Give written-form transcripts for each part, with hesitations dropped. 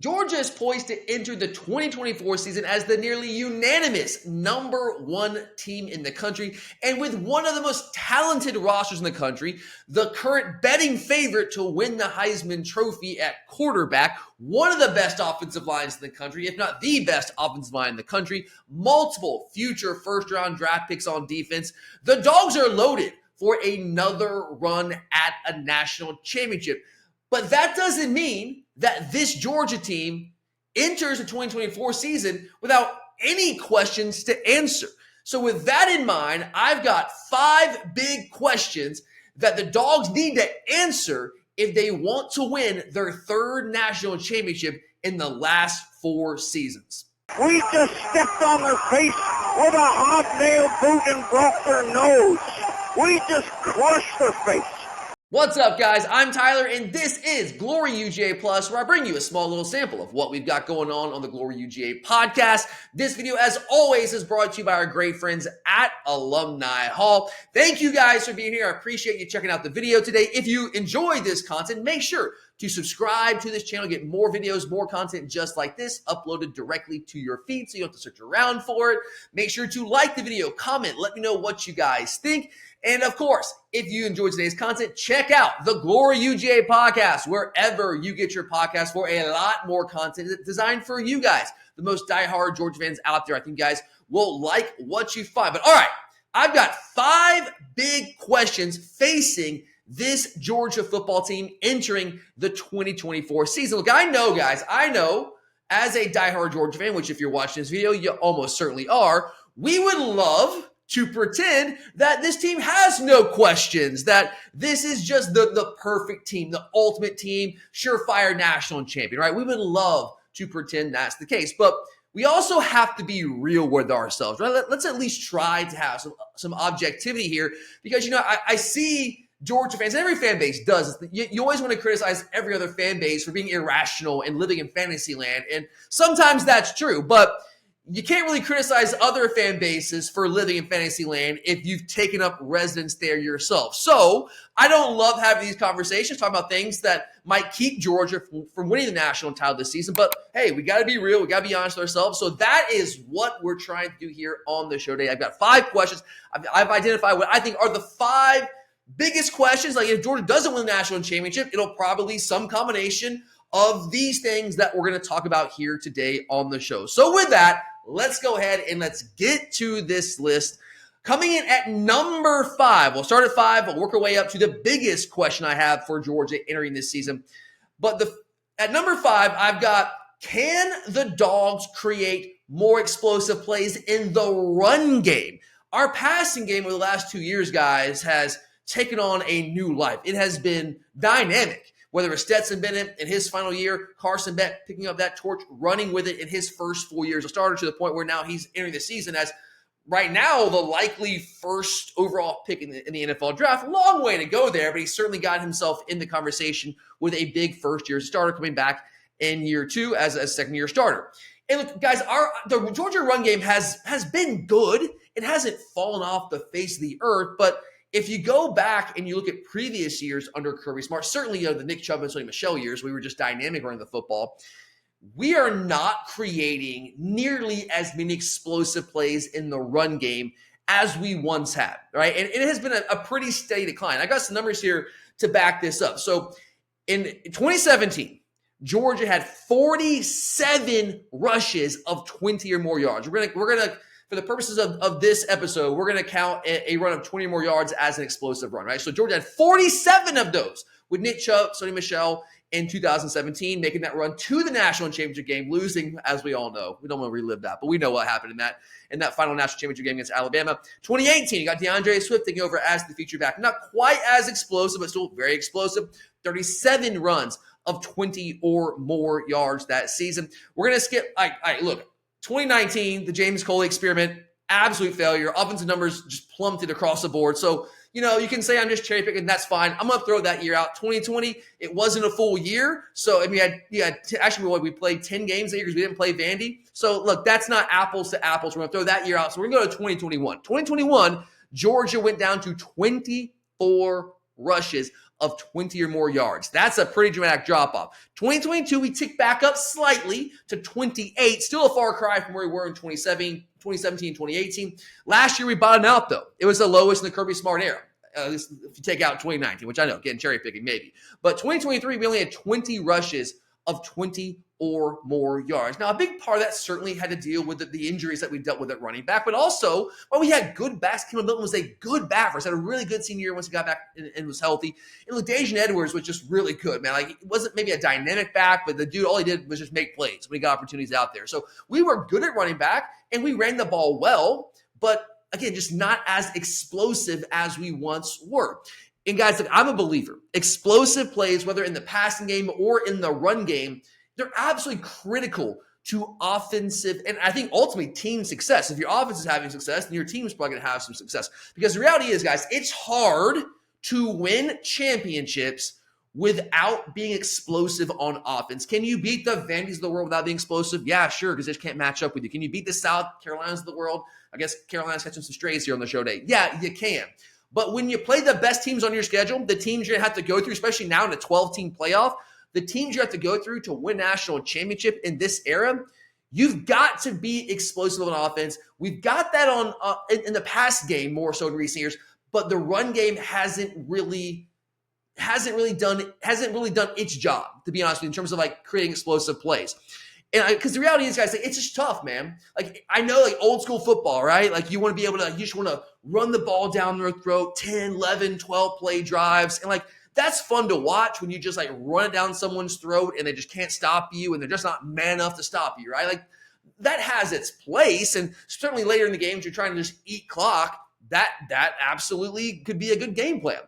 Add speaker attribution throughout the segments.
Speaker 1: Georgia is poised to enter the 2024 season as the nearly unanimous #1 team in the country, and with one of the most talented rosters in the country, the current betting favorite to win the Heisman Trophy at quarterback, one of the best offensive lines in the country, if not the best offensive line in the country, multiple future first-round draft picks on defense. The Dogs are loaded for another run at a national championship. But that doesn't mean that this Georgia team enters the 2024 season without any questions to answer. So with that in mind, I've got 5 big questions that the Dogs need to answer if they want to win their 3rd national championship in the last 4 seasons.
Speaker 2: We just stepped on their face with a hobnail boot and broke their nose. We just crushed their face.
Speaker 1: What's up, guys? I'm Tyler, and this is Glory UGA Plus, where I bring you a small little sample of what we've got going on the Glory UGA podcast. This video, as always, is brought to you by our great friends at Alumni Hall. Thank you guys for being here. I appreciate you checking out the video today. If you enjoy this content, make sure to subscribe to this channel, get more videos, more content just like this uploaded directly to your feed so you don't have to search around for it. Make sure to like the video, comment, let me know what you guys think. And of course, if you enjoyed today's content, check out the Glory UGA podcast, wherever you get your podcast, for a lot more content designed for you guys, the most diehard Georgia fans out there. I think you guys will like what you find. But all right, I've got 5 big questions facing this Georgia football team entering the 2024 season. Look, I know, guys, as a diehard Georgia fan, which if you're watching this video, you almost certainly are, we would love to pretend that this team has no questions, that this is just the perfect team, the ultimate team, surefire national champion, right? We would love to pretend that's the case, but we also have to be real with ourselves, right? Let's at least try to have some objectivity here, because, you know, I see Georgia fans, and every fan base does. You always want to criticize every other fan base for being irrational and living in fantasy land, and sometimes that's true, but you can't really criticize other fan bases for living in fantasy land if you've taken up residence there yourself. So I don't love having these conversations, talking about things that might keep Georgia from winning the national title this season. But hey, we got to be real. We got to be honest with ourselves. So that is what we're trying to do here on the show today. I've got 5 questions. I've identified what I think are the 5 biggest questions. Like, if Georgia doesn't win the national championship, it'll probably be some combination of these things that we're going to talk about here today on the show. So with that, let's go ahead and let's get to this list. Coming in at number 5, we'll start at 5, but work our way up to the biggest question I have for Georgia entering this season. But at number 5, I've got, can the Dogs create more explosive plays in the run game? Our passing game over the last 2 years, guys, has taken on a new life. It has been dynamic. Whether it's Stetson Bennett in his final year, Carson Beck picking up that torch, running with it in his first 4 years of starter, to the point where now he's entering the season as, right now, the likely first overall pick in the NFL draft. Long way to go there, but he certainly got himself in the conversation with a big first-year starter coming back in year 2 as a second-year starter. And look, guys, the Georgia run game has been good. It hasn't fallen off the face of the earth, but if you go back and you look at previous years under Kirby Smart, certainly the Nick Chubb and Sonny Michel years, we were just dynamic running the football. We are not creating nearly as many explosive plays in the run game as we once had, right? And it has been a pretty steady decline. I got some numbers here to back this up. So in 2017, Georgia had 47 rushes of 20 or more yards. We're gonna for the purposes of this episode, we're going to count a run of 20 or more yards as an explosive run, right? So Georgia had 47 of those with Nick Chubb, Sonny Michel in 2017, making that run to the national championship game, losing, as we all know. We don't want to relive that, but we know what happened in that final national championship game against Alabama. 2018, you got DeAndre Swift taking over as the feature back. Not quite as explosive, but still very explosive. 37 runs of 20 or more yards that season. We're going to skip, all right, look. 2019, the James Coley experiment, absolute failure. Offensive numbers just plummeted across the board. So, you know, you can say I'm just cherry picking. That's fine. I'm going to throw that year out. 2020, it wasn't a full year. So, I mean, we played 10 games that year because we didn't play Vandy. So, look, that's not apples to apples. We're going to throw that year out. So, we're going to go to 2021. 2021, Georgia went down to 24 rushes of 20 or more yards. That's a pretty dramatic drop-off. 2022, we ticked back up slightly to 28, still a far cry from where we were in 2017, 2018. Last year, we bottomed out, though. It was the lowest in the Kirby Smart era. At least if you take out 2019, which I know, again, cherry picking maybe. But 2023, we only had 20 rushes of 20 or more yards. Now, a big part of that certainly had to deal with the injuries that we dealt with at running back, but also, while we had good backs, Kendall Milton was a good back for us, had a really good senior year once he got back and was healthy. And LaDajian Edwards was just really good, man. Like, it wasn't maybe a dynamic back, but the dude, all he did was just make plays when he got opportunities out there. So we were good at running back, and we ran the ball well, but again, just not as explosive as we once were. And guys, look, I'm a believer. Explosive plays, whether in the passing game or in the run game, they're absolutely critical to offensive and I think ultimately team success. If your offense is having success, then your team is probably going to have some success. Because the reality is, guys, it's hard to win championships without being explosive on offense. Can you beat the Vandy's of the world without being explosive? Yeah, sure, because they just can't match up with you. Can you beat the South Carolinas of the world? I guess Carolina's catching some strays here on the show day. Yeah, you can. But when you play the best teams on your schedule, the teams you're going to have to go through, especially now in a 12-team playoff, the teams you have to go through to win national championship in this era, you've got to be explosive on offense. We've got that on in the pass game more so in recent years, but the run game hasn't really done its job, to be honest with you, in terms of like creating explosive plays. And because the reality is, guys, like, it's just tough, man. Like, I know, like, old school football, right? Like, you want to be able to, you just want to run the ball down their throat, 10, 11, 12 play drives. And, like, that's fun to watch when you just, like, run it down someone's throat and they just can't stop you and they're just not man enough to stop you, right? Like, that has its place. And certainly later in the games, you're trying to just eat clock. That absolutely could be a good game plan.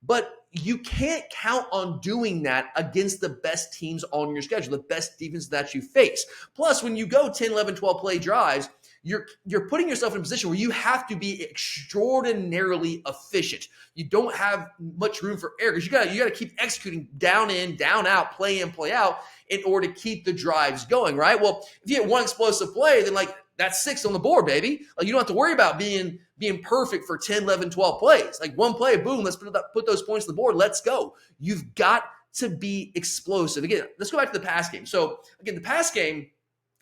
Speaker 1: But you can't count on doing that against the best teams on your schedule, the best defense that you face. Plus, when you go 10, 11, 12 play drives, you're putting yourself in a position where you have to be extraordinarily efficient. You don't have much room for error because you got to keep executing down in, down out, play in, play out in order to keep the drives going, right? Well, if you get one explosive play, then like that's 6 on the board, baby. Like, you don't have to worry about being perfect for 10, 11, 12 plays. Like, one play, boom, let's put those points on the board. Let's go. You've got to be explosive. Again, let's go back to the pass game. So, again, the pass game,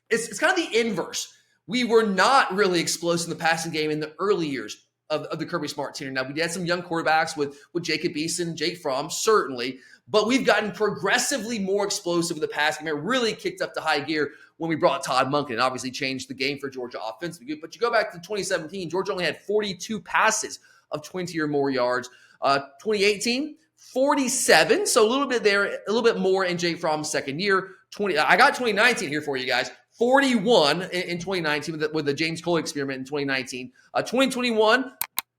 Speaker 1: it's kind of the inverse. We were not really explosive in the passing game in the early years of the Kirby Smart tenure. Now, we had some young quarterbacks with Jacob Eason and Jake Fromm, certainly, but we've gotten progressively more explosive with the passing game. It really kicked up to high gear when we brought Todd Monken and obviously changed the game for Georgia offensively. But you go back to 2017, Georgia only had 42 passes of 20 or more yards. 2018, 47, so a little bit there, a little bit more in Jake Fromm's second year. I got 2019 here for you guys. 41 in 2019 with the James Cole experiment in 2019. 2021,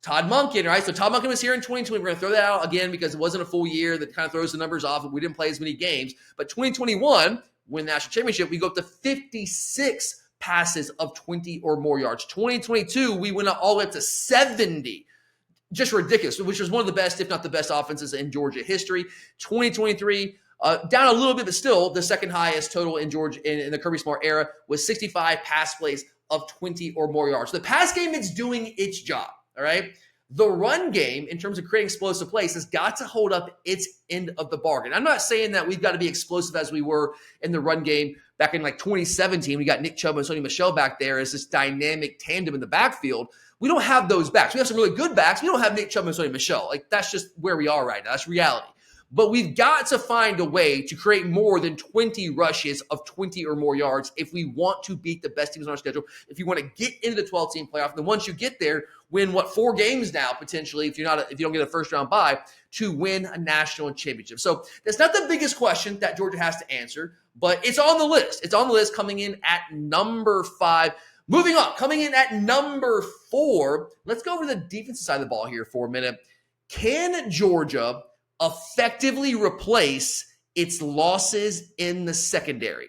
Speaker 1: Todd Monken, right? So Todd Monken was here in 2020. We're going to throw that out again because it wasn't a full year. That kind of throws the numbers off. We didn't play as many games. But 2021, win the national championship, we go up to 56 passes of 20 or more yards. 2022, we went all the way up to 70. Just ridiculous, which was one of the best, if not the best offenses in Georgia history. 2023, down a little bit, but still the second highest total in Georgia in the Kirby Smart era was 65 pass plays of 20 or more yards. The pass game is doing its job, all right? The run game, in terms of creating explosive plays, has got to hold up its end of the bargain. I'm not saying that we've got to be explosive as we were in the run game back in like 2017. We got Nick Chubb and Sony Michel back there as this dynamic tandem in the backfield. We don't have those backs. We have some really good backs. We don't have Nick Chubb and Sony Michel. Like, that's just where we are right now. That's reality. But we've got to find a way to create more than 20 rushes of 20 or more yards if we want to beat the best teams on our schedule, if you want to get into the 12-team playoff. And then once you get there, win, 4 games now, potentially, if you don't get a first-round bye, to win a national championship. So that's not the biggest question that Georgia has to answer, but it's on the list. It's on the list coming in at number 5. Moving on, coming in at number 4, let's go over the defensive side of the ball here for a minute. Can Georgia effectively replace its losses in the secondary?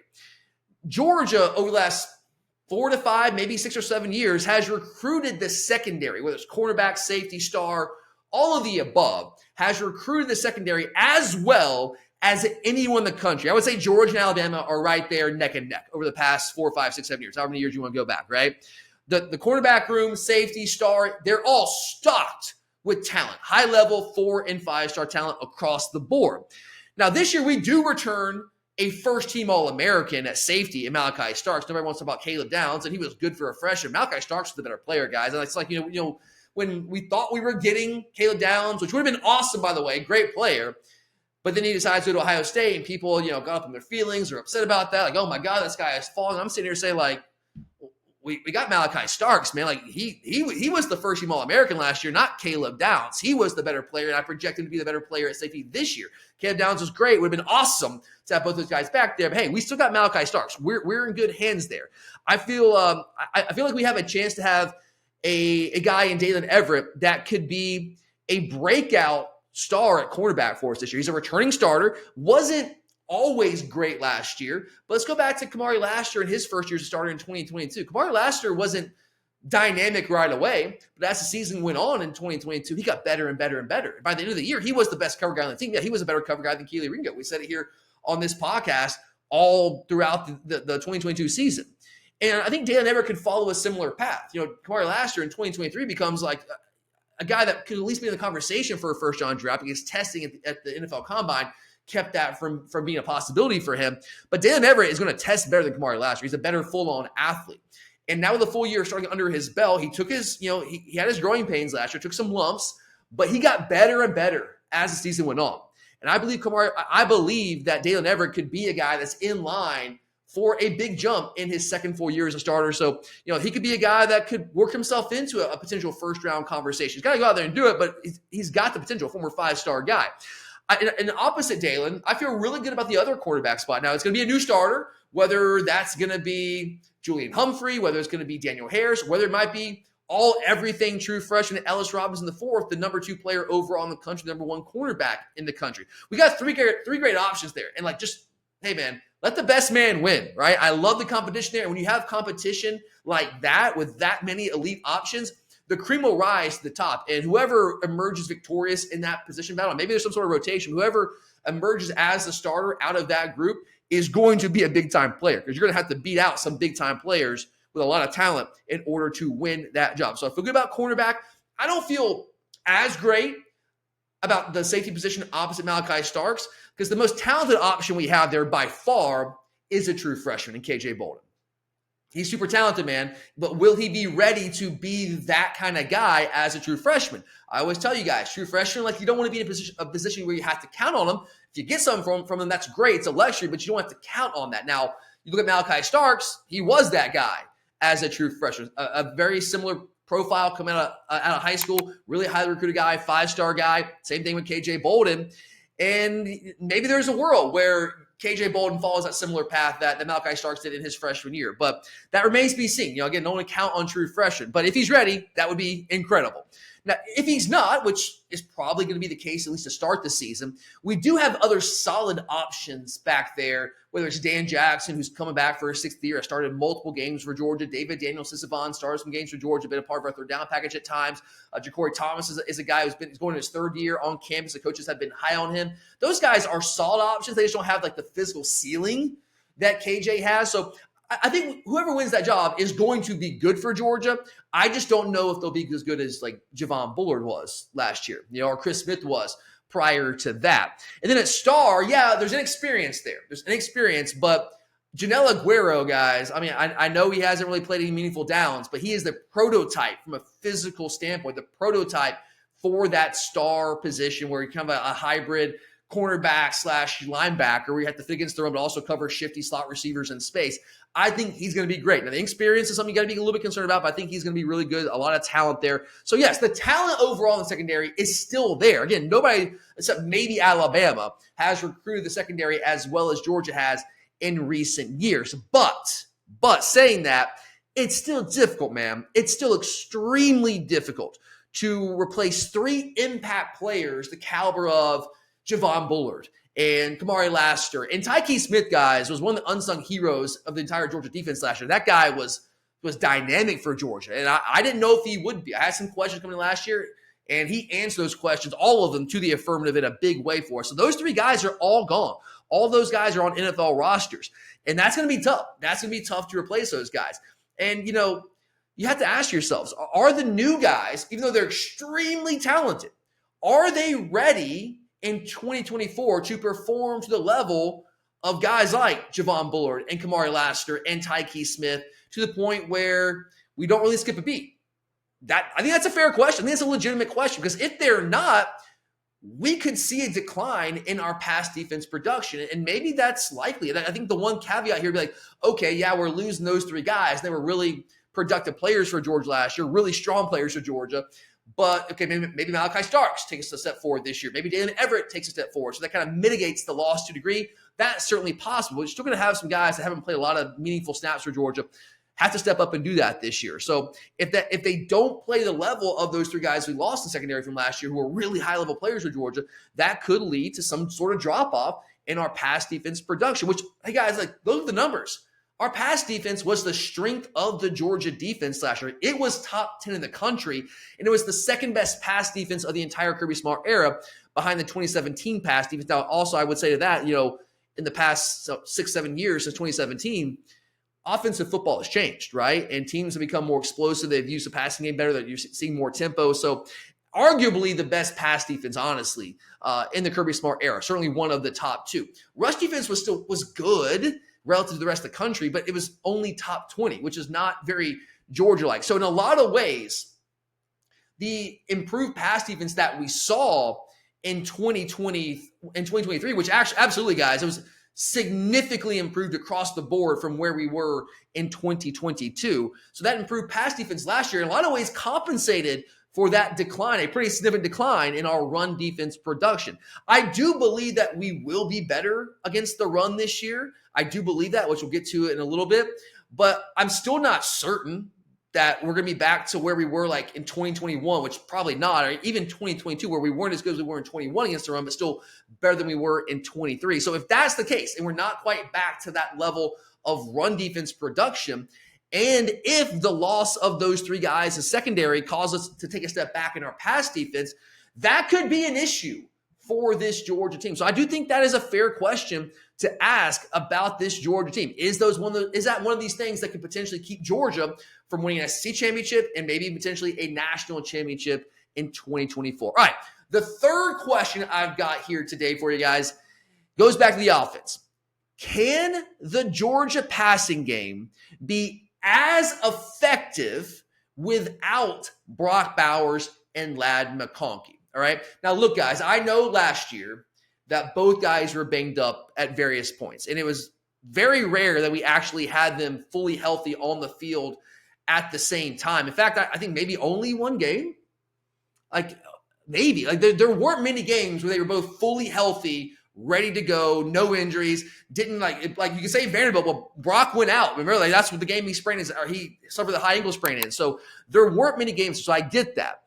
Speaker 1: Georgia, over the last 4 to 5, maybe 6 or 7 years, has recruited the secondary, whether it's cornerback, safety, star, all of the above, has recruited the secondary as well as anyone in the country. I would say Georgia and Alabama are right there neck and neck over the past 4, 5, 6, 7 years, however many years you want to go back, right? The cornerback room, safety, star, they're all stocked with talent, high level 4 and 5-star talent across the board. Now, this year we do return a first-team All-American at safety in Malachi Starks. Nobody wants to talk about Caleb Downs, and he was good for a freshman. Malachi Starks was the better player, guys. And it's like, when we thought we were getting Caleb Downs, which would have been awesome, by the way, great player, but then he decides to go to Ohio State, and people, got up in their feelings or upset about that. Like, oh my God, this guy has fallen. And I'm sitting here saying, like, we got Malachi Starks, man. Like, he was the first-team All-American last year, not Caleb Downs. He was the better player, and I project him to be the better player at safety this year. Caleb Downs was great. It would have been awesome to have both those guys back there. But hey, we still got Malachi Starks. We're in good hands there. I feel like we have a chance to have a guy in Dalen Everett that could be a breakout star at cornerback for us this year. He's a returning starter. Wasn't always great last year, but let's go back to Kamari Laster in his first year as a starter in 2022. Kamari Laster wasn't dynamic right away, but as the season went on in 2022, he got better and better and better. By the end of the year, he was the best cover guy on the team. Yeah, he was a better cover guy than Keely Ringo. We said it here on this podcast all throughout the 2022 season. And I think Dalen Everett could follow a similar path. Kamari Laster in 2023 becomes like a guy that could at least be in the conversation for a first-round draft because testing at the NFL Combine kept that from being a possibility for him. But Dalen Everett is going to test better than Kamari Laster. He's a better full-on athlete. And now with a full year starting under his belt, he took his, he had his growing pains last year, took some lumps, but he got better and better as the season went on. And I believe that Dalen Everett could be a guy that's in line for a big jump in his second full year as a starter. So, he could be a guy that could work himself into a potential first-round conversation. He's got to go out there and do it, but he's got the potential, former 5-star guy. In opposite Dalen, I feel really good about the other quarterback spot. Now, it's going to be a new starter, whether that's going to be Julian Humphrey, whether it's going to be Daniel Harris, whether it might be everything true freshman Ellis Robinson IV, the number 2 player overall in the country, number 1 cornerback in the country. We got three great options there. And hey, man, let the best man win, right? I love the competition there. And when you have competition like that with that many elite options, the cream will rise to the top. And whoever emerges victorious in that position battle, maybe there's some sort of rotation, whoever emerges as the starter out of that group is going to be a big-time player because you're going to have to beat out some big-time players with a lot of talent in order to win that job. So I feel good about cornerback. I don't feel as great about the safety position opposite Malachi Starks because the most talented option we have there by far is a true freshman in KJ Bolden. He's super talented, man, but will he be ready to be that kind of guy as a true freshman? I always tell you guys, true freshman, you don't want to be in a position where you have to count on him. If you get something from him, that's great. It's a luxury, but you don't have to count on that. Now, you look at Malachi Starks, he was that guy as a true freshman. A very similar profile coming out of high school, really highly recruited guy, 5-star guy. Same thing with KJ Bolden. And maybe there's a world where KJ Bolden follows that similar path that Malachi Starks did in his freshman year. But that remains to be seen. Again, don't want to count on true freshmen. But if he's ready, that would be incredible. Now, if he's not, which is probably going to be the case at least to start the season, we do have other solid options back there, whether it's Dan Jackson, who's coming back for his 6th year. I started multiple games for Georgia. David Daniel Sisavon started some games for Georgia, been a part of our third down package at times. Ja'Cory Thomas is a guy who's going in his 3rd year on campus. The coaches have been high on him. Those guys are solid options. They just don't have the physical ceiling that KJ has. So I think whoever wins that job is going to be good for Georgia. I just don't know if they'll be as good as Javon Bullard was last year, or Chris Smith was prior to that. And then at star, yeah, there's an experience there. There's an experience, but Janelle Aguero, guys, I know he hasn't really played any meaningful downs, but he is the prototype from a physical standpoint, the prototype for that star position where you're kind of a hybrid cornerback / linebacker where you have to fit against the run, but also cover shifty slot receivers in space. I think he's going to be great. Now, the experience is something you got to be a little bit concerned about, but I think he's going to be really good. A lot of talent there. So, yes, the talent overall in the secondary is still there. Again, nobody except maybe Alabama has recruited the secondary as well as Georgia has in recent years. But saying that, it's still difficult, man. It's still extremely difficult to replace 3 impact players the caliber of Javon Bullard and Kamari Laster. And Tyke Smith, guys, was one of the unsung heroes of the entire Georgia defense last year. That guy was dynamic for Georgia. And I didn't know if he would be. I had some questions coming in last year, and he answered those questions, all of them, to the affirmative in a big way for us. So those 3 guys are all gone. All those guys are on NFL rosters. And that's going to be tough. That's going to be tough to replace those guys. And, you have to ask yourselves, are the new guys, even though they're extremely talented, are they ready in 2024 to perform to the level of guys like Javon Bullard and Kamari Lassiter and Tyke Smith to the point where we don't really skip a beat? I think that's a fair question. I think it's a legitimate question, because if they're not, we could see a decline in our pass defense production. And maybe that's likely. I think the one caveat here would be like, okay, yeah, we're losing those three guys. They were really productive players for Georgia last year, really strong players for Georgia. But, okay, maybe Malachi Starks takes a step forward this year. Maybe Dalen Everett takes a step forward. So that kind of mitigates the loss to a degree. That's certainly possible. We're still going to have some guys that haven't played a lot of meaningful snaps for Georgia have to step up and do that this year. So if they don't play the level of those three guys we lost in secondary from last year, who are really high-level players for Georgia, that could lead to some sort of drop-off in our pass defense production, which, hey, guys, like, those are the numbers. Our pass defense was the strength of the Georgia defense last year. It was top 10 in the country, and it was the second-best pass defense of the entire Kirby Smart era behind the 2017 pass defense. Now, also, I would say to that, in the past 6-7 years since 2017, offensive football has changed, right? And teams have become more explosive. They've used the passing game better. They're seeing more tempo. So arguably the best pass defense, honestly, in the Kirby Smart era. Certainly one of the top two. Rush defense was good relative to the rest of the country, but it was only top 20, which is not very Georgia-like. So in a lot of ways, the improved pass defense that we saw in 2023, which actually, absolutely, guys, it was significantly improved across the board from where we were in 2022. So that improved pass defense last year in a lot of ways compensated for that decline, a pretty significant decline in our run defense production. I do believe that we will be better against the run this year. I do believe that, which we'll get to in a little bit. But I'm still not certain that we're going to be back to where we were like in 2021, which probably not, or even 2022, where we weren't as good as we were in 21 against the run, but still better than we were in 23. So if that's the case, and we're not quite back to that level of run defense production, and if the loss of those three guys in secondary causes us to take a step back in our pass defense, that could be an issue for this Georgia team. So I do think that is a fair question to ask about this Georgia team. Is that one of these things that could potentially keep Georgia from winning a SEC championship and maybe potentially a national championship in 2024? All right, the third question I've got here today for you guys goes back to the offense. Can the Georgia passing game be as effective without Brock Bowers and Ladd McConkey? All right. Now, look, guys, I know last year that both guys were banged up at various points, and it was very rare that we actually had them fully healthy on the field at the same time. In fact, I think maybe only one game. There weren't many games where they were both fully healthy, ready to go, no injuries. Didn't you can say Vanderbilt. Well, Brock went out. Remember, that's what the game he suffered the high ankle sprain in. So there weren't many games. So I get that.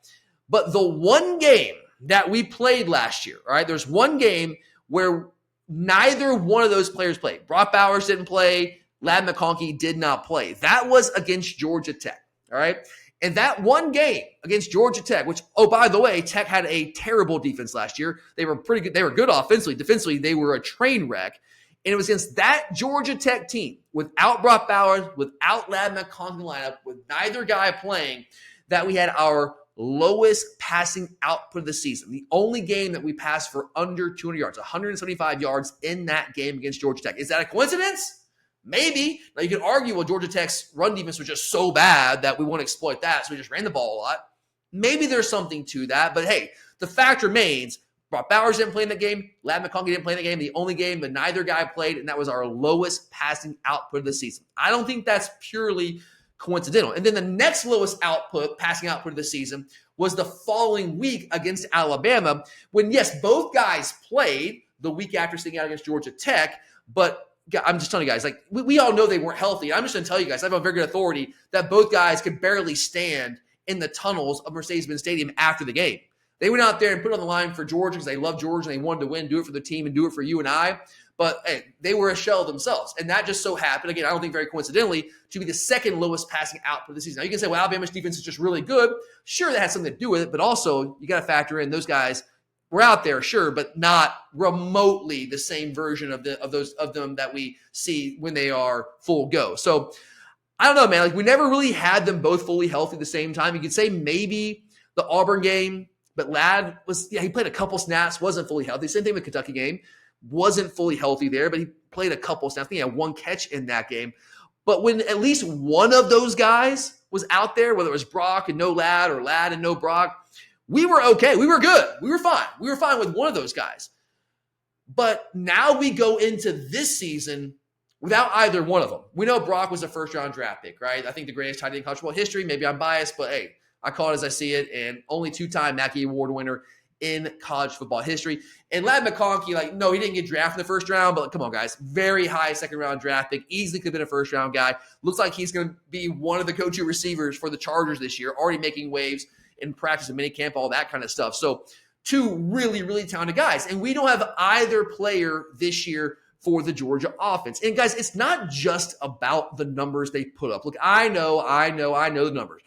Speaker 1: But the one game that we played last year, all right, there's one game where neither one of those players played. Brock Bowers didn't play. Ladd McConkey did not play. That was against Georgia Tech, all right? And that one game against Georgia Tech, which, oh, by the way, Tech had a terrible defense last year. They were pretty good. They were good offensively. Defensively, they were a train wreck. And it was against that Georgia Tech team, without Brock Bowers, without Ladd McConkey lineup, with neither guy playing, that we had our lowest passing output of the season. The only game that we passed for under 200 yards, 175 yards in that game against Georgia Tech. Is that a coincidence? Maybe. Now, you can argue, well, Georgia Tech's run defense was just so bad that we want to exploit that, so we just ran the ball a lot. Maybe there's something to that, but hey, the fact remains, Brock Bowers didn't play in that game. Ladd McConkey didn't play in the game. The only game that neither guy played, and that was our lowest passing output of the season. I don't think that's purely coincidental. And then the next lowest passing output of the season was the following week against Alabama, when, yes, both guys played the week after sitting out against Georgia Tech, but I'm just telling you guys, we all know they weren't healthy. I'm just going to tell you guys, I have a very good authority that both guys could barely stand in the tunnels of Mercedes-Benz Stadium after the game. They went out there and put it on the line for Georgia because they love Georgia and they wanted to win, do it for the team and do it for you and I. But hey, they were a shell of themselves. And that just so happened, again, I don't think very coincidentally, to be the second lowest passing output of the season. Now, you can say, well, Alabama's defense is just really good. Sure, that has something to do with it. But also, you got to factor in those guys were out there, sure, but not remotely the same version of them that we see when they are full go. So I don't know, man. Like, we never really had them both fully healthy at the same time. You could say maybe the Auburn game, but Ladd he played a couple snaps, wasn't fully healthy. Same thing with the Kentucky game. Wasn't fully healthy there, but he played a couple snaps. I think he had one catch in that game. But when at least one of those guys was out there, whether it was Brock and no Ladd or Ladd and no Brock, we were okay. We were good. We were fine. We were fine with one of those guys. But now we go into this season without either one of them. We know Brock was a first-round draft pick, right? I think the greatest tight end in college football history. Maybe I'm biased, but hey, I call it as I see it. And only two-time Mackey Award winner in college football history. And Ladd McConkey, no, he didn't get drafted in the first round, but come on, guys. Very high second-round draft pick. Easily could have been a first-round guy. Looks like he's going to be one of the go-to receivers for the Chargers this year, already making waves in practice and minicamp, all that kind of stuff. So two really, really talented guys. And we don't have either player this year for the Georgia offense. And guys, it's not just about the numbers they put up. Look, I know the numbers.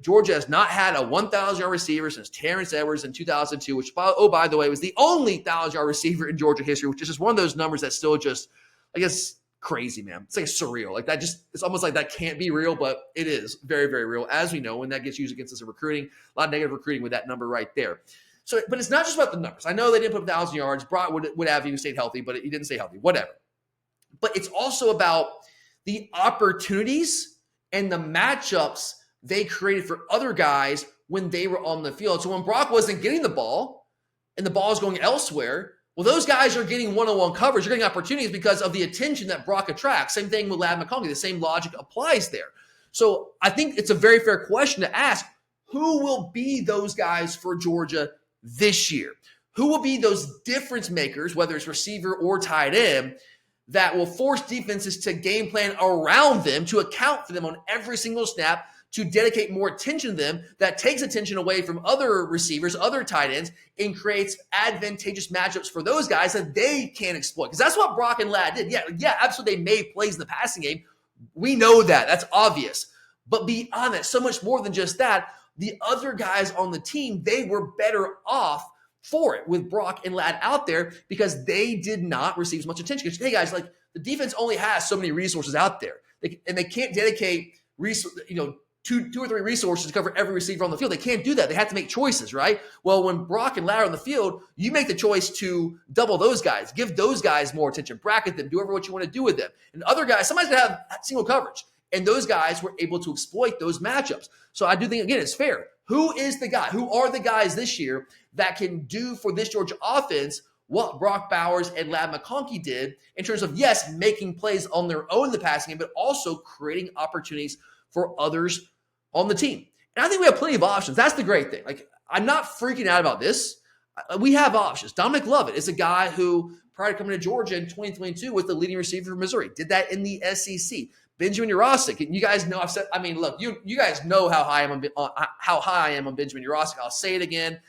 Speaker 1: Georgia has not had a 1,000-yard receiver since Terrence Edwards in 2002, which, by the way, was the only 1,000-yard receiver in Georgia history, which is just one of those numbers that's still just, I guess, crazy, man. It's like surreal. Like that it's almost like that can't be real, but it is very, very real, as we know, when that gets used against us in recruiting. A lot of negative recruiting with that number right there. So, but it's not just about the numbers. I know they didn't put up 1,000 yards. Brock would have even stayed healthy, but he didn't stay healthy, whatever. But it's also about the opportunities and the matchups they created for other guys when they were on the field. So when Brock wasn't getting the ball and the ball is going elsewhere, well, those guys are getting one-on-one coverage. They're getting opportunities because of the attention that Brock attracts. Same thing with Ladd McConkey. The same logic applies there. So I think it's a very fair question to ask, who will be those guys for Georgia this year? Who will be those difference makers, whether it's receiver or tight end, that will force defenses to game plan around them, to account for them on every single snap, to dedicate more attention to them, that takes attention away from other receivers, other tight ends, and creates advantageous matchups for those guys that they can't exploit. Because that's what Brock and Ladd did. Yeah, absolutely, they made plays in the passing game. We know that. That's obvious. But beyond that, so much more than just that, the other guys on the team, they were better off for it with Brock and Ladd out there because they did not receive as much attention. Because, hey, guys, the defense only has so many resources out there. And they can't dedicate two or three resources to cover every receiver on the field. They can't do that. They have to make choices, right? Well, when Brock and Ladd are on the field, you make the choice to double those guys, give those guys more attention, bracket them, do whatever what you want to do with them. And other guys, somebody's going to have single coverage. And those guys were able to exploit those matchups. So I do think, again, it's fair. Who is the guy? Who are the guys this year that can do for this Georgia offense what Brock Bowers and Ladd McConkey did in terms of, yes, making plays on their own in the passing game, but also creating opportunities for others on the team? And I think we have plenty of options. That's the great thing. I'm not freaking out about this. We have options. Dominic Lovett is a guy who, prior to coming to Georgia in 2022, was the leading receiver for Missouri. Did that in the SEC. Benjamin Urosic, and you guys know look, you guys know how high I am on Benjamin Urosic. I'll say it again.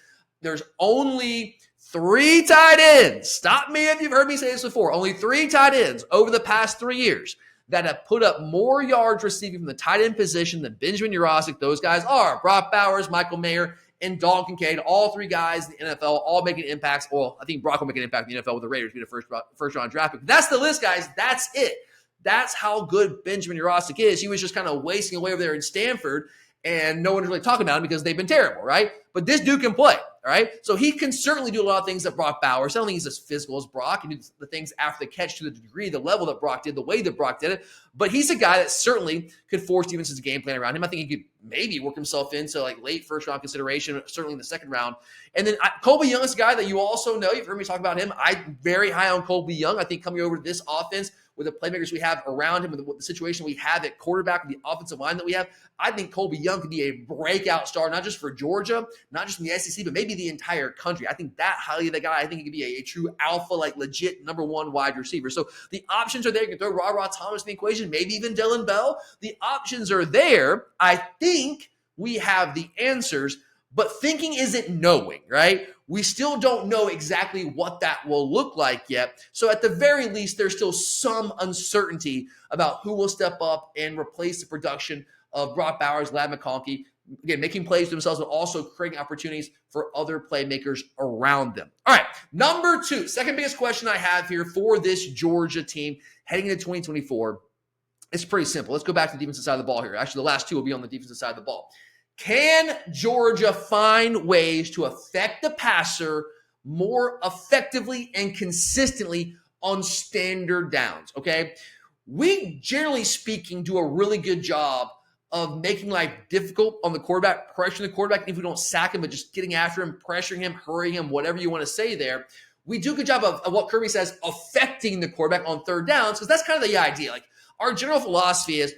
Speaker 1: There's only 3 tight ends. Stop me if you've heard me say this before. Only 3 tight ends over the past 3 years that have put up more yards receiving from the tight end position than Benjamin Urosic. Those guys are Brock Bowers, Michael Mayer, and Dalton Kincaid. All 3 guys in the NFL, all making impacts. Well, I think Brock will make an impact in the NFL with the Raiders being a first-round draft pick. That's the list, guys. That's it. That's how good Benjamin Urosic is. He was just kind of wasting away over there in Stanford, and no one's really talking about him because they've been terrible, right? But this dude can play, all right? So he can certainly do a lot of things that Brock Bowers. I don't think he's as physical as Brock. He does the things after the catch to the degree, the level that Brock did, the way that Brock did it. But he's a guy that certainly could force defenses to game plan around him. I think he could maybe work himself into late first-round consideration, certainly in the second round. And then Colby Young is a guy that you also know. You've heard me talk about him. I'm very high on Colby Young. I think coming over to this offense, with the playmakers we have around him, with the situation we have at quarterback, with the offensive line that we have, I think Colby Young could be a breakout star, not just for Georgia, not just in the SEC, but maybe the entire country. I think that highly of the guy. I think he could be a true alpha, legit number 1 wide receiver. So the options are there. You can throw Ra Thomas in the equation, maybe even Dylan Bell. The options are there. I think we have the answers, but thinking isn't knowing, right? We still don't know exactly what that will look like yet. So at the very least, there's still some uncertainty about who will step up and replace the production of Brock Bowers, Ladd McConkey. Again, making plays themselves, but also creating opportunities for other playmakers around them. All right, number 2, second biggest question I have here for this Georgia team heading into 2024 It's pretty simple. Let's go back to the defensive side of the ball here. Actually, the last two will be on the defensive side of the ball. Can Georgia find ways to affect the passer more effectively and consistently on standard downs? Okay. We, generally speaking, do a really good job of making life difficult on the quarterback, pressuring the quarterback. If we don't sack him, but just getting after him, pressuring him, hurrying him, whatever you want to say there. We do a good job of what Kirby says, affecting the quarterback on third downs, because that's kind of the idea. Like, our general philosophy is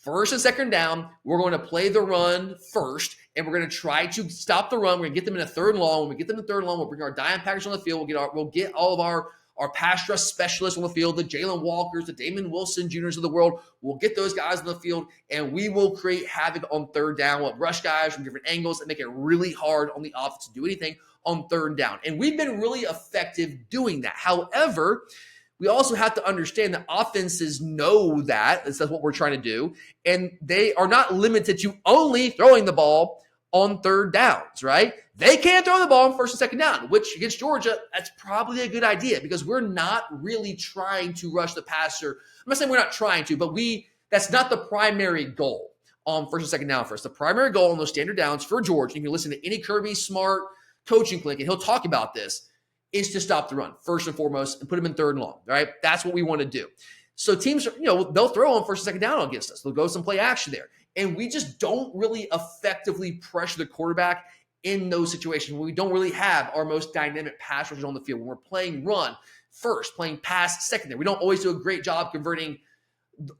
Speaker 1: first and second down, we're going to play the run first, and we're going to try to stop the run. We're going to get them in a third and long. When we get them in third and long, we'll bring our dime package on the field. We'll get all of our pass rush specialists on the field, the Jalen Walkers, the Damon Wilson Juniors of the world. We'll get those guys on the field, and we will create havoc on third down. We'll rush guys from different angles and make it really hard on the offense to do anything on third down. And we've been really effective doing that. However, we also have to understand that offenses know that. That's what we're trying to do. And they are not limited to only throwing the ball on third downs, right? They can't throw the ball on first and second down, which against Georgia, that's probably a good idea because we're not really trying to rush the passer. I'm not saying we're not trying to, but that's not the primary goal on first and second down for us. The primary goal on those standard downs for Georgia, you can listen to any Kirby Smart coaching clinic, and he'll talk about this, is to stop the run first and foremost and put them in third and long, right? That's what we want to do. So teams, they'll throw on first and second down against us. They'll go some play action there. And we just don't really effectively pressure the quarterback in those situations when we don't really have our most dynamic pass rushers on the field. When we're playing run first, playing pass second there. We don't always do a great job converting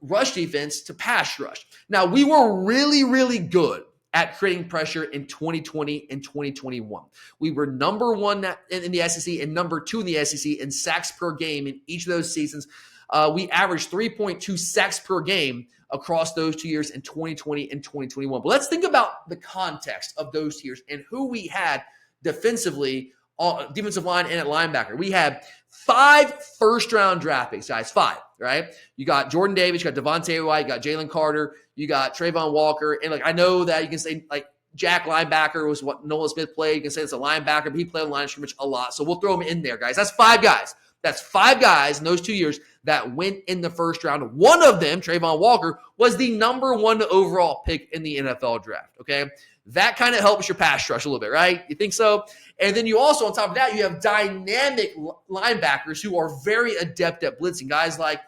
Speaker 1: rush defense to pass rush. Now, we were really, really good at creating pressure in 2020 and 2021. We were number one in the SEC and number two in the SEC in sacks per game in each of those seasons. We averaged 3.2 sacks per game across those 2 years in 2020 and 2021. But let's think about the context of those 2 years and who we had defensively, defensive line and at linebacker. We had 5 first-round draft picks, guys, 5, right? You got Jordan Davis, you got Devontae White, you got Jalen Carter, you got Trayvon Walker, and I know that you can say Jack linebacker was what Nolan Smith played. You can say it's a linebacker, but he played on line of scrimmage a lot, so we'll throw him in there, guys. That's 5 guys. That's 5 guys in those 2 years that went in the first round. One of them, Trayvon Walker, was the number 1 overall pick in the NFL draft, okay? That kind of helps your pass rush a little bit, right? You think so? And then you also, on top of that, you have dynamic linebackers who are very adept at blitzing. Guys like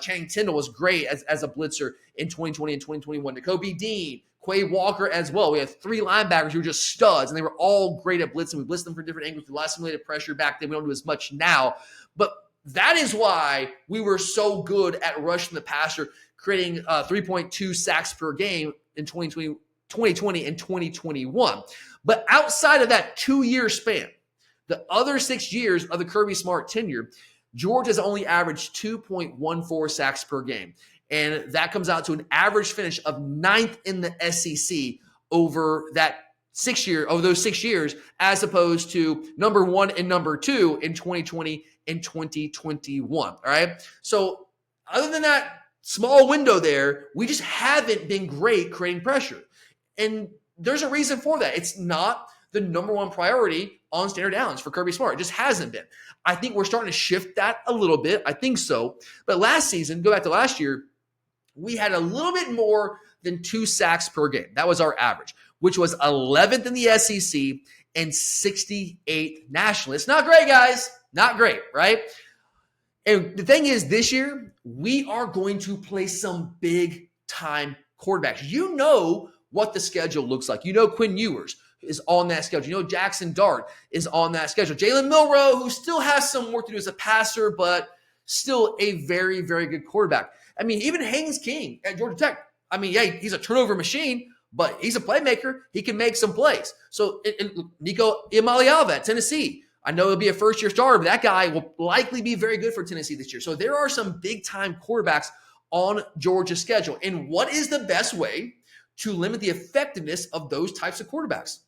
Speaker 1: Channing Tindall was great as a blitzer in 2020 and 2021. Nakobe Dean, Quay Walker as well. We have 3 linebackers who were just studs, and they were all great at blitzing. We blitzed them from different angles. We lost simulated pressure back then. We don't do as much now. But that is why we were so good at rushing the passer, creating 3.2 sacks per game in 2020 and 2021. But outside of that 2-year span, the other 6 years of the Kirby Smart tenure, Georgia's only averaged 2.14 sacks per game. And that comes out to an average finish of 9th in the SEC over those 6 years, as opposed to number 1 and number 2 in 2020 and 2021. All right. So other than that small window there, we just haven't been great creating pressure. And there's a reason for that. It's not the number 1 priority on standard downs for Kirby Smart. It just hasn't been. I think we're starting to shift that a little bit. I think so. But last season, go back to last year, we had a little bit more than 2 sacks per game. That was our average, which was 11th in the SEC and 68th nationally. It's not great, guys. Not great, right? And the thing is, this year, we are going to play some big-time quarterbacks. You know what the schedule looks like. You know Quinn Ewers is on that schedule. You know Jackson Dart is on that schedule. Jalen Milroe, who still has some work to do as a passer, but still a very, very good quarterback. I mean, even Haynes King at Georgia Tech, he's a turnover machine, but he's a playmaker. He can make some plays. So Nico Iamaleava at Tennessee, I know he'll be a first-year starter, but that guy will likely be very good for Tennessee this year. So there are some big-time quarterbacks on Georgia's schedule. And what is the best way to limit the effectiveness of those types of quarterbacks?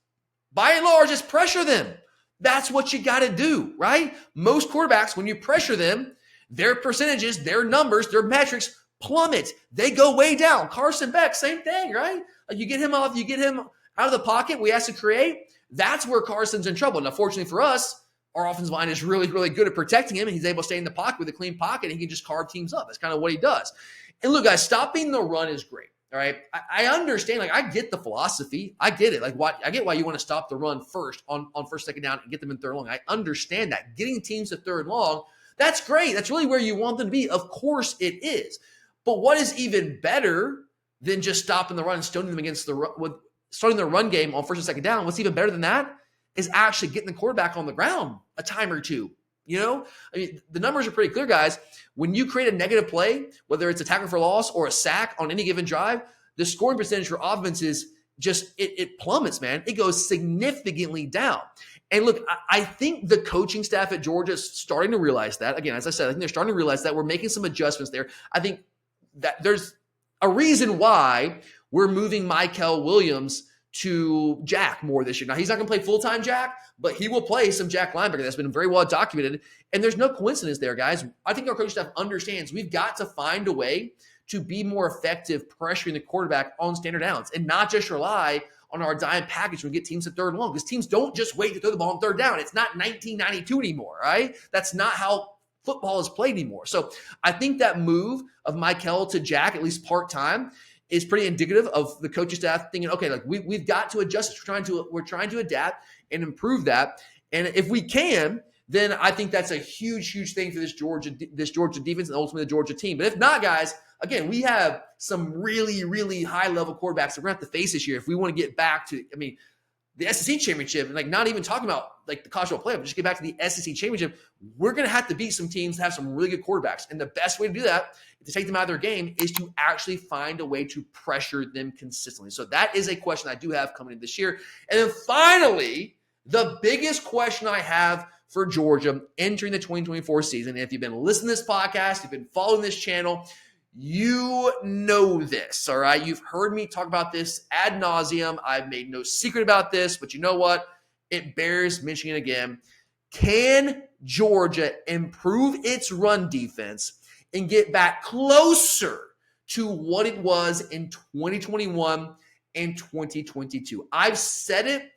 Speaker 1: By and large, just pressure them. That's what you got to do, right? Most quarterbacks, when you pressure them, their percentages, their numbers, their metrics plummet. They go way down. Carson Beck, same thing, right? You get him out of the pocket, we have to create. That's where Carson's in trouble. Now, fortunately for us, our offensive line is really, really good at protecting him, and he's able to stay in the pocket with a clean pocket, and he can just carve teams up. That's kind of what he does. And look, guys, stopping the run is great. All right. I understand. Like, I get the philosophy. I get it. Like, I get why you want to stop the run first on first, second down and get them in third long. I understand that. Getting teams to third long, that's great. That's really where you want them to be. Of course it is. But what is even better than just stopping the run and stoning them against starting the run game on first and second down? What's even better than that is actually getting the quarterback on the ground a time or two. I mean, the numbers are pretty clear, guys. When you create a negative play, whether it's a tackle for loss or a sack on any given drive, the scoring percentage for offense is just, it plummets, man. It goes significantly down. And look, I think the coaching staff at Georgia is starting to realize that. Again, as I said, I think they're starting to realize that we're making some adjustments there. I think that there's a reason why we're moving Mykel Williams to Jack more this year. Now, he's not going to play full-time Jack, but he will play some Jack linebacker. That's been very well documented. And there's no coincidence there, guys. I think our coaching staff understands we've got to find a way to be more effective pressuring the quarterback on standard downs and not just rely on our dime package when we get teams to third and long, because teams don't just wait to throw the ball on third down. It's not 1992 anymore, right? That's not how football is played anymore. So I think that move of Mykel to Jack, at least part-time, is pretty indicative of the coaching staff thinking, okay, like we've got to adjust this. We're trying to adapt and improve that. And if we can, then I think that's a huge, huge thing for this Georgia defense and ultimately the Georgia team. But if not, guys, again, we have some really, really high-level quarterbacks that we're going to have to face this year if we want to get back to, I mean, the SEC championship, and like not even talking about like the college football playoff, just get back to the SEC championship. We're going to have to beat some teams that have some really good quarterbacks. And the best way to do that, to take them out of their game, is to actually find a way to pressure them consistently. So that is a question I do have coming in this year. And then finally, the biggest question I have for Georgia entering the 2024 season, and if you've been listening to this podcast, you've been following this channel, you know this, all right? You've heard me talk about this ad nauseum. I've made no secret about this, but you know what? It bears mentioning again. Can Georgia improve its run defense and get back closer to what it was in 2021 and 2022? I've said it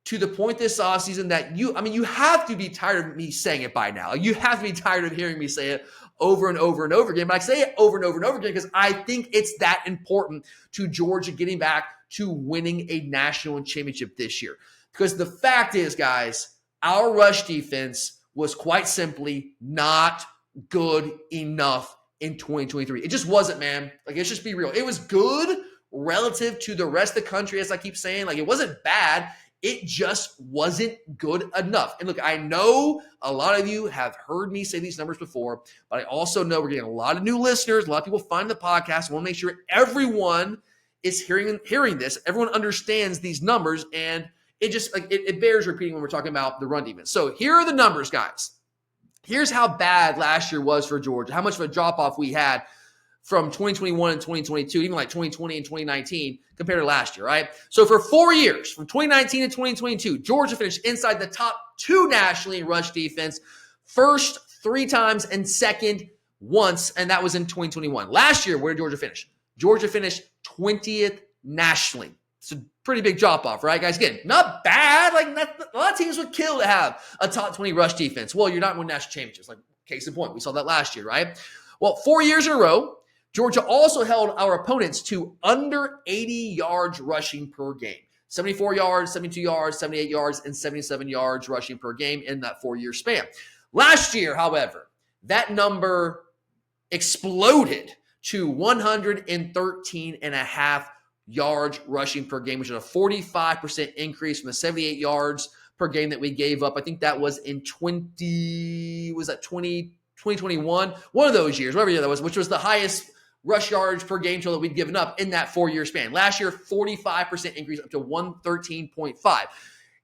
Speaker 1: to the point this offseason that you have to be tired of me saying it by now. You have to be tired of hearing me say it over and over and over again. But I say it over and over and over again because I think it's that important to Georgia getting back to winning a national championship this year. Because the fact is, guys, our rush defense was quite simply not good enough in 2023. It just wasn't, man. Like, let's just be real. It was good relative to the rest of the country, as I keep saying. Like, it wasn't bad. It just wasn't good enough. And look, I know a lot of you have heard me say these numbers before, but I also know we're getting a lot of new listeners. A lot of people find the podcast. I want to make sure everyone is hearing this. Everyone understands these numbers, and it just it bears repeating when we're talking about the run defense. So here are the numbers, guys. Here's how bad last year was for Georgia, how much of a drop-off we had from 2021 and 2022, even like 2020 and 2019 compared to last year, right? So for 4 years, from 2019 to 2022, Georgia finished inside the top 2 nationally in rush defense, first 3 times and second once, and that was in 2021. Last year, where did Georgia finish? Georgia finished 20th nationally. It's a pretty big drop-off, right, guys? Again, not bad. Like, a lot of teams would kill to have a top 20 rush defense. Well, you're not winning national championships. Like, case in point, we saw that last year, right? Well, 4 years in a row, Georgia also held our opponents to under 80 yards rushing per game. 74 yards, 72 yards, 78 yards, and 77 yards rushing per game in that 4-year span. Last year, however, that number exploded to 113.5 yards rushing per game, which is a 45% increase from the 78 yards per game that we gave up. I think that was in 2021, one of those years, whatever year that was, which was the highest rush yards per game total that we'd given up in that 4-year span. Last year, 45% increase up to 113.5.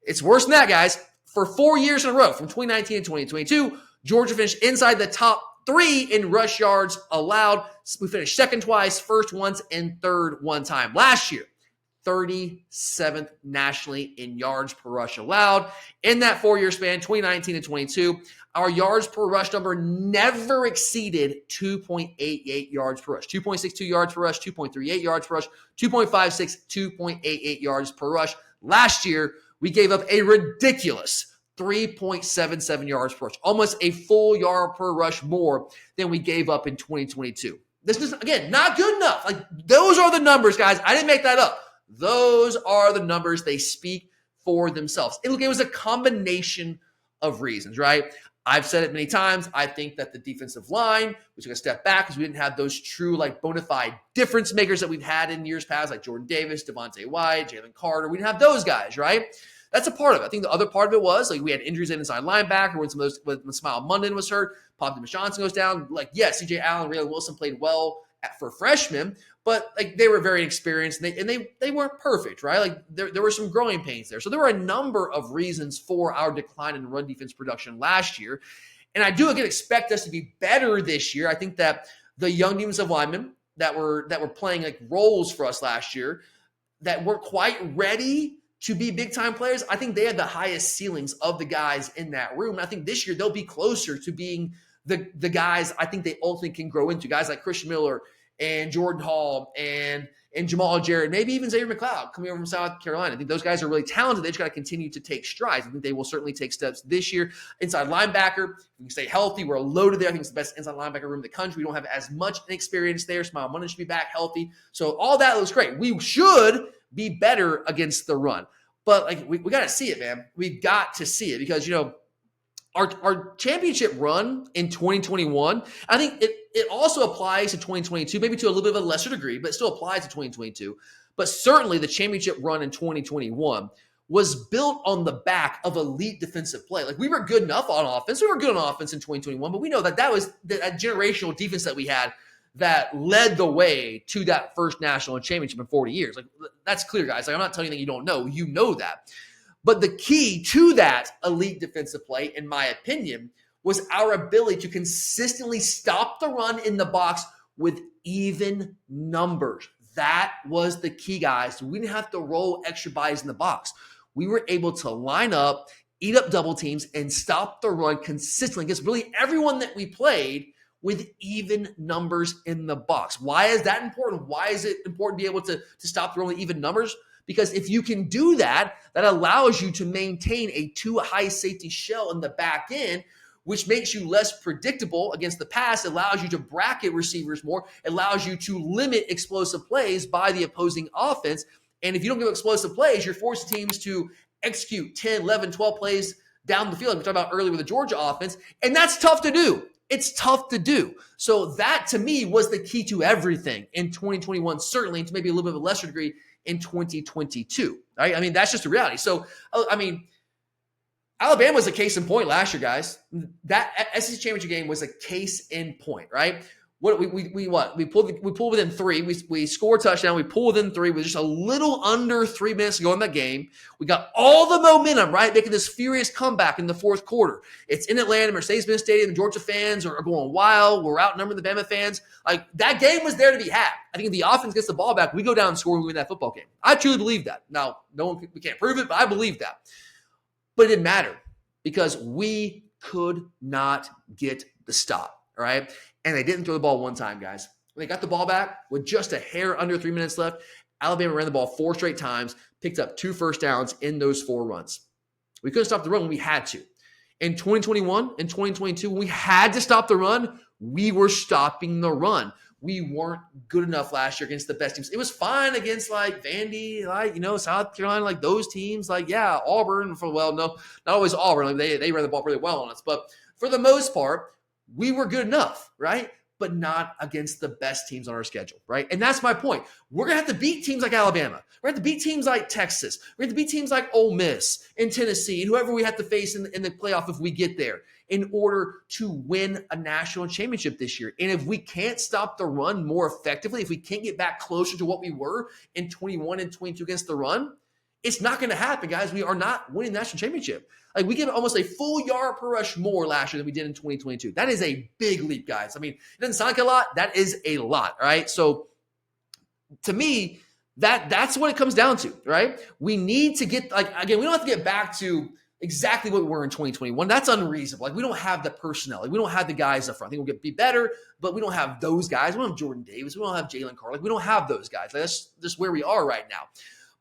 Speaker 1: It's worse than that, guys. For 4 years in a row, from 2019 to 2022, Georgia finished inside the top 3 in rush yards allowed. We finished second twice, first once, and third one time. Last year, 37th nationally in yards per rush allowed. In that 4-year span, 2019 to 22, our yards per rush number never exceeded 2.88 yards per rush. 2.62 yards per rush, 2.38 yards per rush, 2.56, 2.88 yards per rush. Last year, we gave up a ridiculous 3.77 yards per rush, almost a full yard per rush more than we gave up in 2022. This is, again, not good enough. Like, those are the numbers, guys. I didn't make that up. Those are the numbers. They speak for themselves. And look, it was a combination of reasons, right? I've said it many times. I think that the defensive line, we took a step back because we didn't have those true, like, bona fide difference makers that we've had in years past, like Jordan Davis, Devontae White, Jalen Carter. We didn't have those guys, right? That's a part of it. I think the other part of it was, like, we had injuries in inside linebacker when some of those, when Smile Munden was hurt, Pop Johnson goes down. Like, yes, CJ Allen, Ray Wilson played well for freshmen, but, like, they were very inexperienced and they weren't perfect, right? Like, there were some growing pains there. So there were a number of reasons for our decline in run defense production last year. And I do, again, expect us to be better this year. I think that the young defensive linemen that were playing, like, roles for us last year that weren't quite ready to be big-time players, I think they had the highest ceilings of the guys in that room. And I think this year they'll be closer to being the guys I think they ultimately can grow into. Guys like Christian Miller and Jordan Hall and Jamal Jarrett, maybe even Xavier McLeod coming over from South Carolina. I think those guys are really talented. They just got to continue to take strides. I think they will certainly take steps this year. Inside linebacker, if we can stay healthy, we're loaded there. I think it's the best inside linebacker room in the country. We don't have as much experience there. Smile Munden should be back healthy. So all that looks great. We should be better against the run. But, like, we got to see it, man. We've got to see it because, you know, our championship run in 2021, I think it also applies to 2022, maybe to a little bit of a lesser degree, but it still applies to 2022. But certainly the championship run in 2021 was built on the back of elite defensive play. Like, we were good enough on offense. We were good on offense in 2021, but we know that was that generational defense that we had that led the way to that first national championship in 40 years. Like, that's clear, guys. Like, I'm not telling you that you don't know. You know that. But the key to that elite defensive play, in my opinion, was our ability to consistently stop the run in the box with even numbers. That was the key, guys. We didn't have to roll extra bodies in the box. We were able to line up, eat up double teams, and stop the run consistently against really everyone that we played with even numbers in the box. Why is that important? Why is it important to be able to stop the run with even numbers? Because if you can do that, that allows you to maintain a too high safety shell in the back end, which makes you less predictable against the pass, allows you to bracket receivers more, allows you to limit explosive plays by the opposing offense. And if you don't give explosive plays, you're forcing teams to execute 10, 11, 12 plays down the field, like we talked about earlier with the Georgia offense, and that's tough to do. It's tough to do. So that, to me, was the key to everything in 2021, certainly, and to maybe a little bit of a lesser degree in 2022. Right? I mean, that's just a reality. So, I mean, Alabama was a case in point last year, guys. That SEC championship game was a case in point, right? What we pulled within 3. We scored a touchdown. We pulled within 3 with just a little under 3 minutes to go in that game. We got all the momentum, right, making this furious comeback in the fourth quarter. It's in Atlanta, Mercedes-Benz Stadium. The Georgia fans are going wild. We're outnumbering the Bama fans. Like, that game was there to be had. I think if the offense gets the ball back, we go down and score and we win that football game. I truly believe that. Now, we can't prove it, but I believe that. But it didn't matter because we could not get the stop, all right? And they didn't throw the ball one time, guys. When they got the ball back with just a hair under 3 minutes left, Alabama ran the ball 4 straight times, picked up 2 first downs in those 4 runs. We couldn't stop the run when we had to. In 2021 and 2022, when we had to stop the run, we were stopping the run. We weren't good enough last year against the best teams. It was fine against, like, Vandy, like, you know, South Carolina, like those teams, like, yeah, Auburn. No, not always Auburn. Like, they ran the ball really well on us. But for the most part, we were good enough, right? But not against the best teams on our schedule, right? And that's my point. We're going to have to beat teams like Alabama. We're going to have to beat teams like Texas. We're going to have to beat teams like Ole Miss and Tennessee and whoever we have to face in the playoff if we get there in order to win a national championship this year. And if we can't stop the run more effectively, if we can't get back closer to what we were in 21 and 22 against the run, it's not going to happen, guys. We are not winning the national championship. Like, we give almost a full yard per rush more last year than we did in 2022. That is a big leap, guys. I mean, it doesn't sound like a lot. That is a lot, right? So, to me, that's what it comes down to, right? We need to get, like, again, we don't have to get back to exactly what we were in 2021. That's unreasonable. Like, we don't have the personnel. Like, we don't have the guys up front. I think we'll be better, but we don't have those guys. We don't have Jordan Davis. We don't have Jalen Carter. Like, we don't have those guys. Like, that's just where we are right now.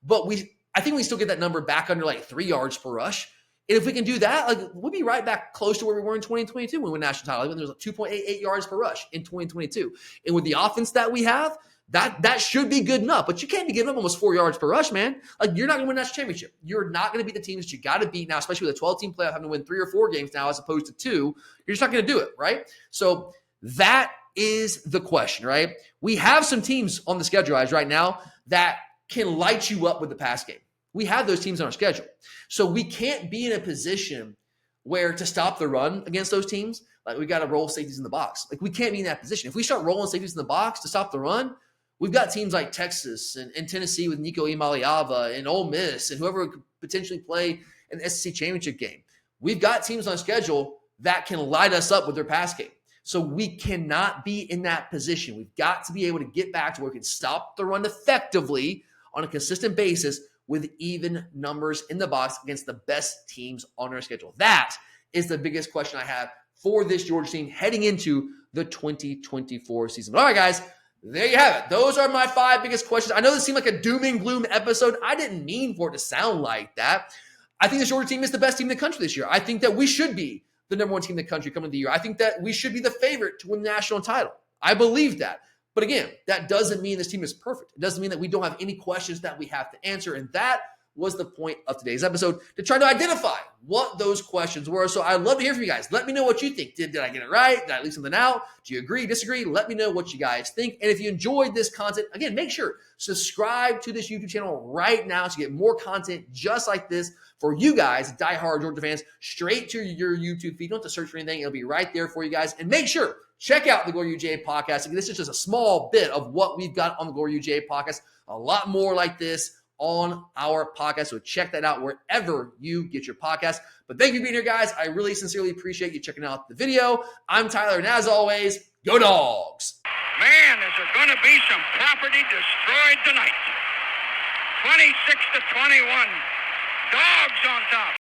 Speaker 1: But I think we still get that number back under like 3 yards per rush. And if we can do that, like we'll be right back close to where we were in 2022 when we won national title. When there was like 2.88 yards per rush in 2022. And with the offense that we have, that should be good enough. But you can't be giving up almost 4 yards per rush, man. Like you're not going to win a national championship. You're not going to beat the teams that you got to beat now, especially with a 12-team playoff having to win 3 or 4 games now as opposed to 2. You're just not going to do it, right? So that is the question, right? We have some teams on the schedule guys right now that can light you up with the pass game. We have those teams on our schedule. So we can't be in a position where to stop the run against those teams, like we got to roll safeties in the box. Like we can't be in that position. If we start rolling safeties in the box to stop the run, we've got teams like Texas and Tennessee with Nico Imaliava and Ole Miss and whoever could potentially play an SEC championship game. We've got teams on schedule that can light us up with their pass game. So we cannot be in that position. We've got to be able to get back to where we can stop the run effectively on a consistent basis with even numbers in the box against the best teams on our schedule. That is the biggest question I have for this Georgia team heading into the 2024 season. But all right, guys, there you have it. Those are my 5 biggest questions. I know this seemed like a doom and gloom episode. I didn't mean for it to sound like that. I think the Georgia team is the best team in the country this year. I think that we should be the number 1 team in the country coming into the year. I think that we should be the favorite to win the national title. I believe that. But again, that doesn't mean this team is perfect. It doesn't mean that we don't have any questions that we have to answer. And that was the point of today's episode, to try to identify what those questions were. So I'd love to hear from you guys. Let me know what you think. Did I get it right? Did I leave something out? Do you agree, disagree? Let me know what you guys think. And if you enjoyed this content, again, make sure subscribe to this YouTube channel right now to get more content just like this for you guys, diehard Georgia fans, straight to your YouTube feed. You don't have to search for anything. It'll be right there for you guys. And make sure, check out the Glory UGA podcast. Again, this is just a small bit of what we've got on the Glory UGA podcast. A lot more like this on our podcast. So check that out wherever you get your podcast. But thank you for being here, guys. I really sincerely appreciate you checking out the video. I'm Tyler, and as always, go Dogs.
Speaker 2: Man, is there going to be some property destroyed tonight. 26-21. Dawgs on top.